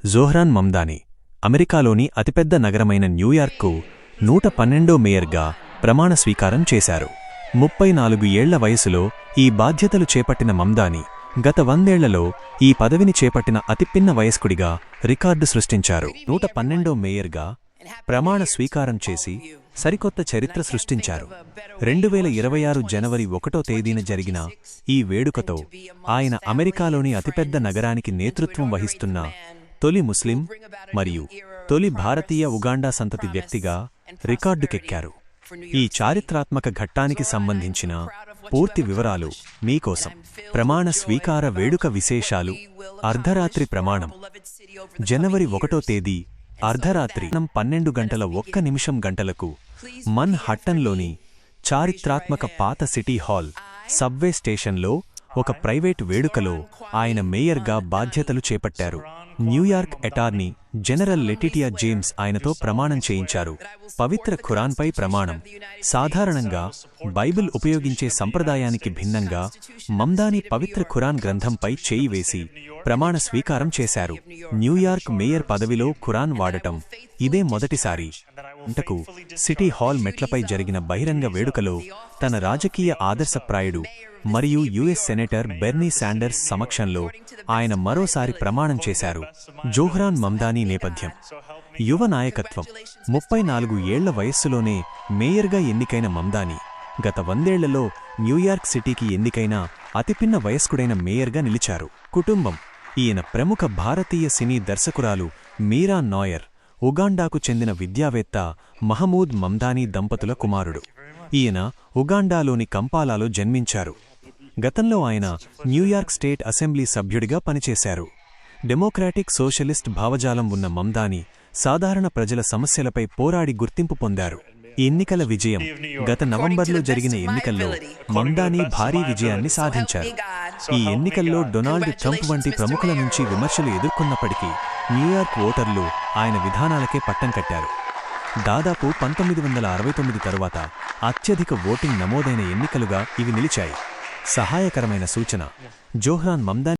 జోహ్రాన్ మమ్దానీ అమెరికాలోని అతిపెద్ద నగరమైన న్యూయార్క్కు 112వ మేయర్గా ప్రమాణ స్వీకారం చేశారు. 34 ఏళ్ల వయసులో ఈ బాధ్యతలు చేపట్టిన మమ్దానీ గత 100 ఏళ్లలో ఈ పదవిని చేపట్టిన అతిపిన్న వయస్కుడిగా రికార్డు సృష్టించారు. 112వ మేయర్గా ప్రమాణ స్వీకారం చేసి సరికొత్త చరిత్ర సృష్టించారు. 2026 జనవరి 1వ తేదీన జరిగిన ఈ వేడుకతో ఆయన అమెరికాలోని అతిపెద్ద నగరానికి నేతృత్వం వహిస్తున్న తొలి ముస్లిం మరియు తొలి భారతీయ ఉగాండా సంతతి వ్యక్తిగా రికార్డుకెక్కారు. ఈ చారిత్రాత్మక ఘట్టానికి సంబంధించిన పూర్తి వివరాలు మీకోసం. ప్రమాణ స్వీకార వేడుక విశేషాలు. అర్ధరాత్రి ప్రమాణం. జనవరి 1వ తేదీ అర్ధరాత్రి 12:01 మన్ హట్టన్లోని చారిత్రాత్మక పాత సిటీ హాల్ సబ్వే స్టేషన్లో ఒక ప్రైవేట్ వేడుకలో ఆయన మేయర్గా బాధ్యతలు చేపట్టారు. New York attorney general Letitia James ఆయనతో ప్రమాణం చేయించారు. పవిత్ర ఖురాన్పై ప్రమాణం. సాధారణంగా బైబిల్ ఉపయోగించే సంప్రదాయానికి భిన్నంగా మమ్దానీ పవిత్ర ఖురాన్ గ్రంథంపై చేయి వేసి ప్రమాణ స్వీకారం చేశారు. న్యూయార్క్ మేయర్ పదవిలో ఖురాన్ వాడటం ఇదే మొదటిసారి. ఇంతకు సిటీ హాల్ మెట్లపై జరిగిన బహిరంగ వేడుకలో తన రాజకీయ ఆదర్శప్రాయుడు మరియు యుఎస్ సెనేటర్ బెర్నీ శాండర్స్ సమక్షంలో ఆయన మరోసారి ప్రమాణం చేశారు. జోహ్రాన్ మమ్దానీ నేపథ్యం. యువ నాయకత్వం. 34 ఏళ్ల వయస్సులోనే మేయర్గా ఎన్నికైన మమ్దానీ గత 100 ఏళ్లలో న్యూయార్క్ సిటీకి ఎన్నికైన అతిపిన్న వయస్కుడైన మేయర్గా నిలిచారు. కుటుంబం. ఈయన ప్రముఖ భారతీయ సినీ దర్శకురాలు మీరా నాయర్, ఉగాండాకు చెందిన విద్యావేత్త మహమూద్ మమ్దానీ దంపతుల కుమారుడు. ఈయన ఉగాండాలోని కంపాలాలో జన్మించారు. గతంలో ఆయన న్యూయార్క్ స్టేట్ అసెంబ్లీ సభ్యుడిగా పనిచేశారు. డెమోక్రాటిక్ సోషలిస్ట్ భావజాలం ఉన్న మమ్దానీ సాధారణ ప్రజల సమస్యలపై పోరాడి గుర్తింపు పొందారు. ఎన్నికల విజయం. గత నవంబర్లో జరిగిన ఎన్నికల్లో మమ్దానీ భారీ విజయాన్ని సాధించారు. ఈ ఎన్నికల్లో డొనాల్డ్ ట్రంప్ వంటి ప్రముఖుల నుంచి విమర్శలు ఎదుర్కొన్నప్పటికీ న్యూయార్క్ ఓటర్లు ఆయన విధానాలకే పట్టం కట్టారు. దాదాపు 1969 తరువాత అత్యధిక ఓటింగ్ నమోదైన ఎన్నికలుగా ఇవి నిలిచాయి. సహాయకరమైన సూచన. జోహ్రాన్ మమ్దానీ